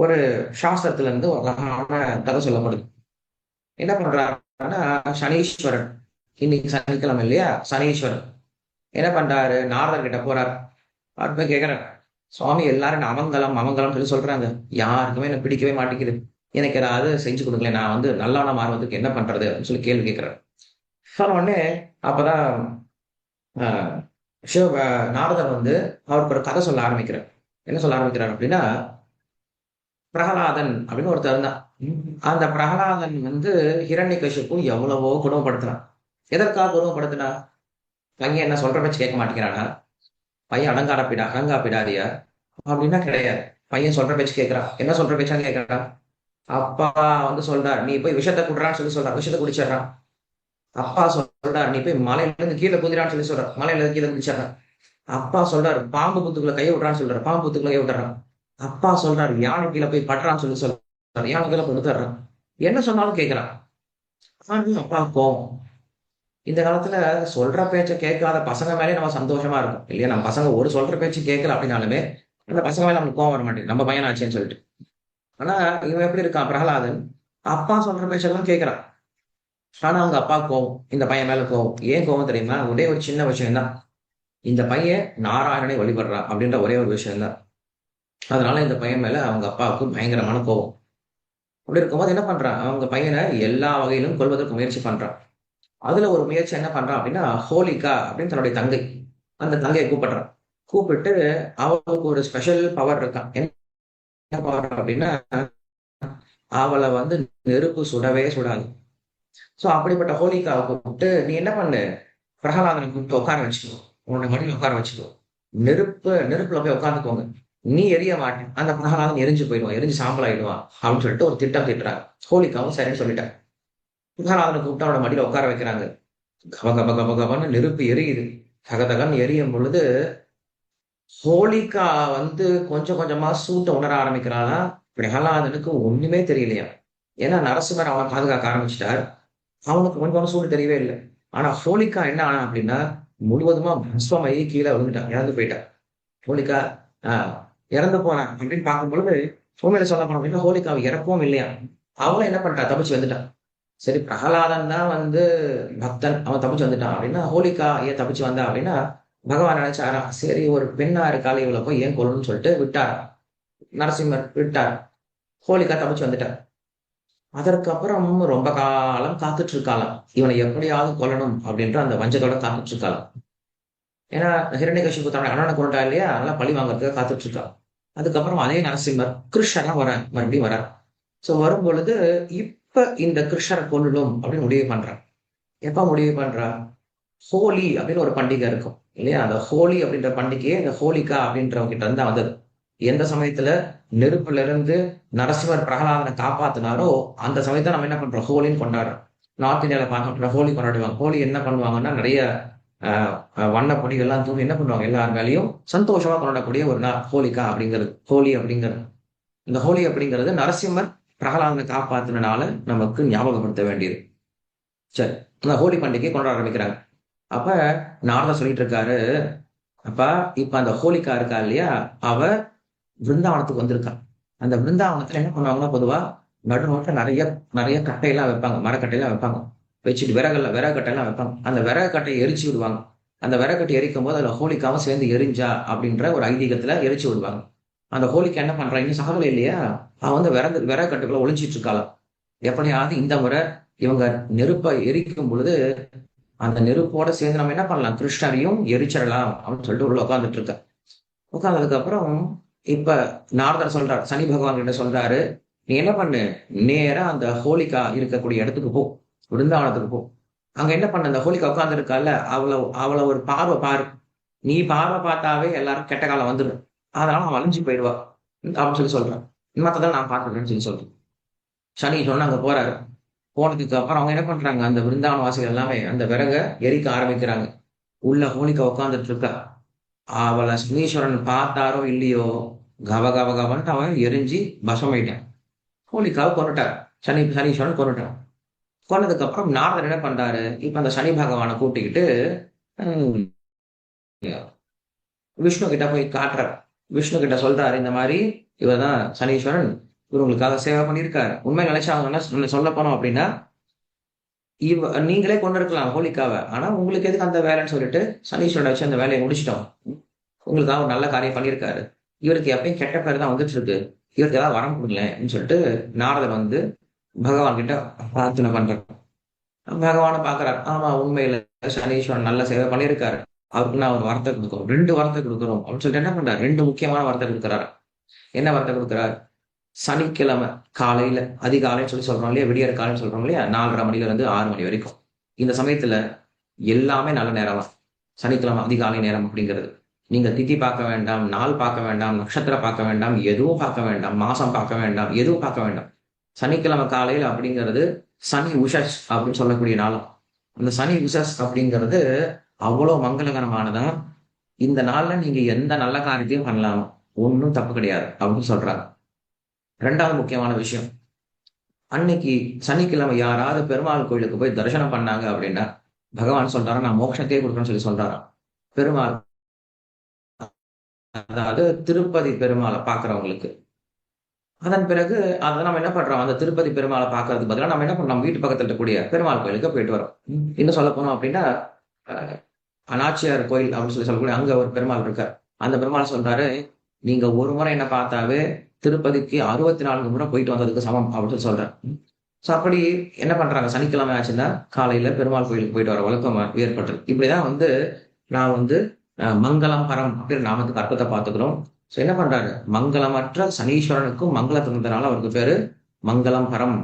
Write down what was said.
ஒரு சாஸ்திரத்துல இருந்து ஒரு அழகான கதை சொல்லப்படுது. என்ன பண்றாருன்னா, சனீஸ்வரன், இன்னைக்கு சனிக்கிழமை இல்லையா? சனீஸ்வரன் என்ன பண்றாரு, நாரதர் கிட்ட போறார். அவர் போய் கேட்கிறார், சுவாமி எல்லாரும் என்ன அமங்கலம் அமங்கலம் சொல்லி சொல்றாங்க, யாருக்குமே எனக்கு பிடிக்கவே மாட்டேங்குது, எனக்கு ஏதாவது செஞ்சு கொடுங்களேன், நான் வந்து நல்லவனா மாறுவதற்கு என்ன பண்றது அப்படின்னு சொல்லி கேள்வி கேட்கிறார். சொன்ன உடனே அப்பதான் ஆஹ் நாரதர் வந்து அவருக்கு ஒரு கதை சொல்ல ஆரம்பிக்கிறார். என்ன சொல்ல ஆரம்பிக்கிறார் அப்படின்னா, பிரகலாதன் அப்படின்னு ஒருத்தர் இருந்தான். அந்த பிரகலாதன் வந்து ஹிரண்யகசிப்பு எவ்வளவோ குணப்படுத்தினான். எதற்காக குணப்படுத்தினா? பையன் என்ன சொல்ற பேச்சு கேட்க மாட்டேங்கிறானா? பையன் அடங்காப்பிடாதியா அப்படின்னா கிடையாது. பையன் சொல்ற பேச்சு கேட்கிறான். என்ன சொல்ற பேச்சா கேட்கறான்? அப்பா வந்து சொல்றார், நீ போய் விஷத்தை குடுறான்னு சொல்லி சொல்றான், விஷத்தை குடிச்சிடறான். அப்பா சொல்றார், நீ போய் மலையில இருந்து கீழே குதிரான்னு சொல்லி சொல்றான், மலையில இருந்து கீழே குதிச்சிடறான். அப்பா சொல்றாரு, பாம்பு புத்துக்குள்ள கையை விடுறான்னு சொல்றாரு, பாம்பு புத்துக்குள்ள கை விட்டுறான். அப்பா சொல்றாரு, யானை கீழே போய் படுறான்னு சொல்லி சொல்றாரு, யானை கீழே படுத்துறான். என்ன சொன்னாலும் கேட்கிறான். ஆனா அப்பா கோவம். இந்த காலத்துல சொல்ற பேச்ச கேட்காத பசங்க மேலே நம்ம சந்தோஷமா இருக்கும் இல்லையா? நம்ம பசங்க ஒரு சொல்ற பேச்சு கேட்கல அப்படின்னாலுமே அந்த பசங்க மேல நமக்கு கோவம் வர மாட்டேங்குது, நம்ம பையன் ஆச்சேன்னு சொல்லிட்டு. ஆனா இவன் எப்படி இருக்கான் பிரகலாதன், அப்பா சொல்ற பேச்செல்லாம் கேட்கிறான். ஆனா அவங்க அப்பா கோவம், இந்த பையன் மேல கோவம். ஏன் கோவம் தெரியுமா? ஒரே ஒரு சின்ன விஷயம் தான். இந்த பையன் நாராயணனை வழிபடுறான் அப்படின்ற ஒரே ஒரு விஷயம் தான். அதனால இந்த பையன் மேல அவங்க அப்பாவுக்கு பயங்கரமான கோவம். அப்படி இருக்கும்போது என்ன பண்றான், அவங்க பையனை எல்லா வகையிலும் கொல்வதற்கு முயற்சி பண்றான். அதுல ஒரு முயற்சி என்ன பண்றான் அப்படின்னா, ஹோலிகா அப்படின்னு தன்னுடைய தங்கை, அந்த தங்கையை கூப்பிடுறான். கூப்பிட்டு அவளுக்கு ஒரு ஸ்பெஷல் பவர் இருக்கான். என்ன பவர் அப்படின்னா, அவளை வந்து நெருப்பு சுடவே சுடாது. சோ அப்படிப்பட்ட ஹோலிகாவை கூப்பிட்டு, நீ என்ன பண்ணு, பிரகலாதனை கூப்பிட்டு உட்கார வச்சுக்கோ, உன்னோட மடியில் உட்கார வச்சுக்கோ, நெருப்புல போய் உட்காந்துக்கோங்க, நீ எரிய மாட்டேன், அந்த பிரகலாதன் எரிஞ்சு போயிடுவான், எரிஞ்சு சாம்பல் ஆயிடுவான் அப்படின்னு சொல்லிட்டு ஒரு திட்டம் திட்டுறாங்க. ஹோலிகாவும் சரின்னு சொல்லிட்டாங்க. பிரகலாதனை கூப்பிட்டு அவனோட மடியில உட்கார வைக்கிறாங்க. கப கப கப கபன்னு நெருப்பு எரியுது. தகதகன்னு எரியும் பொழுது ஹோலிகா வந்து கொஞ்சம் கொஞ்சமா சூட்டை உணர ஆரம்பிக்கிறானா. பிரகலாதனுக்கு ஒண்ணுமே தெரியலையா. ஏன்னா நரசிம்மர் அவனை பாதுகாக்க ஆரம்பிச்சிட்டார். அவனுக்கு கொஞ்சம் கூட சூடு தெரியவே இல்லை. ஆனா ஹோலிகா என்ன ஆனா அப்படின்னா, முழுவதுமா பஸ்வமாயி கீழே விழுந்துட்டான், இறந்து போயிட்டான். ஹோலிகா ஆஹ் இறந்து போனான் அப்படின்னு பார்க்கும் பொழுது, உண்மையில சொல்ல போனோம் அப்படின்னா ஹோலிகாவை இறக்கவும் இல்லையா. அவளும் என்ன பண்ணிட்டா, தப்பிச்சு வந்துட்டான். சரி, பிரகலாதன் தான் வந்து பக்தன், அவன் தப்பிச்சு வந்துட்டான் அப்படின்னா, ஹோலிகா ஏன் தப்பிச்சு வந்தா அப்படின்னா, பகவான் நினைச்சாரா, சரி ஒரு பெண்ணா இருக்காளே இவளை போய் ஏன் கொல்லணும்னு சொல்லிட்டு விட்டார். நரசிம்மர் விட்டார். ஹோலிகா தப்பிச்சு வந்துட்டார். அதற்கப்புறம் ரொம்ப காலம் காத்துட்டு இருக்காளாம், இவனை எப்படியாவது கொல்லணும் அப்படின்ற அந்த வஞ்சத்தோட காத்துட்டு இருக்காளாம். ஏன்னா ஹிரண்யகசிபு தன்னோட அண்ணனை கொண்டுட்டா இல்லையா, அதனால பழி வாங்குறதுக்கு காத்துட்டு இருக்கா. அதுக்கப்புறம் அதே நரசிம்மர் கிருஷ்ணனா வர மறுபடியும் வர. சோ வரும் பொழுது, இப்ப இந்த கிருஷ்ணரை கொல்லணும் அப்படின்னு முடிவு பண்றான். எப்ப முடிவு பண்றா, ஹோலி அப்படின்னு ஒரு பண்டிகை இருக்கும் இல்லையா? அந்த ஹோலி அப்படின்ற பண்டிகையே இந்த ஹோலிகா அப்படின்றவங்க கிட்ட இருந்தா வந்தது. எந்த சமயத்துல நெருப்புல இருந்து நரசிம்மர் பிரகலாதனை காப்பாத்தினாரோ, அந்த சமயத்தை நம்ம என்ன பண்றோம், ஹோலின்னு கொண்டாடுறோம். நார்த் இந்தியால பார்க்க ஹோலி கொண்டாடுவாங்க. ஹோலி என்ன பண்ணுவாங்கன்னா, நிறைய வண்ண பொடிகள்லாம் தூவி என்ன பண்ணுவாங்க, எல்லார் மேலேயும் சந்தோஷமா கொண்டாடக்கூடிய ஒரு நாள் ஹோலிகா அப்படிங்கிறது, ஹோலி அப்படிங்கிறது. இந்த ஹோலி அப்படிங்கிறது நரசிம்மர் பிரகலாதனை காப்பாத்தினால நமக்கு ஞாபகப்படுத்த வேண்டியது. சரி, அந்த ஹோலி பண்டிகை கொண்டாட ஆரம்பிக்கிறாங்க. அப்ப நாரதர் சொல்லிட்டு இருக்காரு, அப்பா இப்ப அந்த ஹோலிகா இருக்கா இல்லையா, அவ பிருந்தாவனத்துக்கு வந்திருக்கா. அந்த பிருந்தாவனத்துல என்ன பண்ணுவாங்கன்னா, பொதுவா நடு ரோட்ல நிறைய நிறைய கட்டையெல்லாம் வைப்பாங்க, மரக்கட்டையெல்லாம் வைப்பாங்க. வச்சுட்டு விறகு கட்டையெல்லாம் வைப்பாங்க. அந்த விறகு கட்டையை எரிச்சு விடுவாங்க. அந்த விறகு கட்டை எரிக்கும் போது அதுல ஹோலிகாவும் சேர்ந்து எரிஞ்சா அப்படின்ற ஒரு ஐதீகத்துல எரிச்சு விடுவாங்க. அந்த ஹோலிகா என்ன பண்றா, இன்னும் சாகல இல்லையா, அவன் வந்து விறகு கட்டுக்குள்ள ஒளிஞ்சிட்டு இருக்காளாம். எப்படியாவது இந்த முறை இவங்க நெருப்பை எரிக்கும் பொழுது அந்த நெருப்போட சேர்ந்து நம்ம என்ன பண்ணலாம், கிருஷ்ணரையும் எரிச்சிடலாம் அப்படின்னு சொல்லிட்டு உள்ள உட்காந்துட்டு இருக்க. உட்கார்ந்ததுக்கு அப்புறம் இப்ப நாரதர் சொல்றார், சனி பகவான் கிட்ட சொல்றாரு, நீ என்ன பண்ணு, நேரா அந்த ஹோலிகா இருக்கக்கூடிய இடத்துக்கு போ, விருந்தாவனத்துக்கு போ. அங்க என்ன பண்ண, அந்த ஹோலிகா உட்கார்ந்து இருக்கால, அவளை அவளை ஒரு பார்வை பாரு. நீ பார்வை பார்த்தாவே எல்லாரும் கெட்ட காலம் வந்துடும், அதனால அவன் அழிஞ்சு போயிடுவா அப்படின்னு சொல்லி சொல்றான். மத்ததான் நான் பார்த்துக்கிறேன்னு சொல்லி சொல்றேன். சனி சொன்ன அங்க போறாரு. போனதுக்கு அப்புறம் அவங்க என்ன பண்றாங்க, அந்த விருந்தாவன வாசிகள் எல்லாமே அந்த விறக எரிக்க ஆரம்பிக்கிறாங்க. உள்ள ஹோலிகா உட்கார்ந்துட்டு இருக்கா. அவளை சனீஸ்வரன் பார்த்தாரோ இல்லையோ, கவ கவ கவன்ட்டு அவன் எரிஞ்சு பஸ்மமாயிட்டான். ஹோலிகாவை கொன்னுட்டார். சனீஸ்வரன் கொன்னுட்டான். கொன்னதுக்கு அப்புறம் நாரதர் என்ன பண்றாரு, இப்ப அந்த சனி பகவானை கூட்டிக்கிட்டு ஹம், விஷ்ணு கிட்ட போய் காட்டுறார். விஷ்ணு கிட்ட சொல்றாரு, இந்த மாதிரி இவர்தான் சனீஸ்வரன், இவர் உங்களுக்காக சேவை பண்ணியிருக்காரு. உண்மை நினைச்சா அவங்க என்ன சொல்ல போனோம் அப்படின்னா, நீங்களே கொண்டு இருக்கலாம் ஹோலிகாவ. ஆனா உங்களுக்கு எதுக்கு அந்த வேலைன்னு சொல்லிட்டு சனீஸ்வரனை வச்சு அந்த வேலையை முடிச்சிட்டோம். உங்களுக்காக ஒரு நல்ல காரியம் பண்ணியிருக்காரு. இவருக்கு எப்பயும் கெட்ட பேர் தான் வந்துட்டு இருக்கு. இவருக்கு ஏதாவது வரம் கொடுங்களேன் அப்படின்னு சொல்லிட்டு நாரதர் வந்து பகவான் கிட்ட பிரார்த்தனை பண்றாரு. பகவானை பாக்குறாரு. ஆமா, உண்மையில சனீஸ்வரன் நல்ல சேவை பண்ணியிருக்காரு. அவருக்கு நான் ஒரு வார்த்தை கொடுக்குறோம், 2 வார்த்தை கொடுக்குறோம் அப்படின்னு சொல்லிட்டு என்ன பண்றாரு, 2 முக்கியமான வார்த்தை கொடுக்குறாரு. என்ன வார்த்தை கொடுக்குறாரு? சனிக்கிழமை காலையில அதிகாலைன்னு சொல்லி சொல்றோம் இல்லையா, விடியற் காலைன்னு சொல்றோம் இல்லையா, 4:30 மணில இருந்து 6 மணி வரைக்கும். இந்த சமயத்துல எல்லாமே நல்ல நேரம் தான். சனிக்கிழமை அதிகாலை நேரம் அப்படிங்கிறது. நீங்க திதி பார்க்க வேண்டாம், நாள் பார்க்க வேண்டாம், நட்சத்திரம் பார்க்க வேண்டாம், எதுவும் பார்க்க வேண்டாம், மாசம் பார்க்க வேண்டாம், எதுவும் பார்க்க வேண்டாம். சனிக்கிழமை காலையில அப்படிங்கிறது சனி உஷஸ் அப்படின்னு சொல்லக்கூடிய நாளாம். அந்த சனி உஷஸ் அப்படிங்கிறது அவ்வளவு மங்களகரமானதா. இந்த நாள்ல நீங்க எந்த நல்ல காரியத்தையும் பண்ணலாம், ஒன்றும் தப்பு கிடையாது அப்படின்னு சொல்றாங்க. 2வது முக்கியமான விஷயம், அன்னைக்கு சனிக்கிழமை யாராவது பெருமாள் கோயிலுக்கு போய் தரிசனம் பண்ணாங்க அப்படின்னா, பகவான் சொல்றாரு நான் மோட்சத்தையே கொடுக்குறேன்னு சொல்லி சொல்றாராம். பெருமாள், அதாவது திருப்பதி பெருமாளை பாக்குறவங்களுக்கு. அதன் பிறகு அதை நம்ம என்ன பண்றோம், அந்த திருப்பதி பெருமாளை பாக்குறதுக்கு பதிலா நம்ம என்ன பண்றோம், நம்ம வீட்டு பக்கத்துல இருக்கக்கூடிய பெருமாள் கோயிலுக்கு போயிட்டு வரோம். இன்னும் சொல்ல போனோம் அப்படின்னா, அஹ், அநாச்சியார் கோயில் அப்படின்னு சொல்லி சொல்லக்கூடிய அங்க ஒரு பெருமாள் இருக்கார். அந்த பெருமாள் சொல்றாரு, நீங்க ஒரு முறை என்ன பார்த்தாவே திருப்பதிக்கு 64 முறை போயிட்டு வந்ததுக்கு சமம் அப்படின்னு சொல்லி சொல்றேன். சோ அப்படி என்ன பண்றாங்க, சனிக்கிழமை ஆச்சுன்னா காலையில பெருமாள் கோயிலுக்கு போயிட்டு வர வழக்கம் ஏற்பட்டது. இப்படிதான் வந்து நான் வந்து மங்களம் பரம் அப்படின்னு நாமத்துக்கு அர்த்தத்தை பார்த்துக்கிறோம். சோ என்ன பண்றாரு, மங்களமற்ற சனீஸ்வரனுக்கும் மங்களத்தை தந்தனால அவருக்கு பேரு மங்களம் பரம்.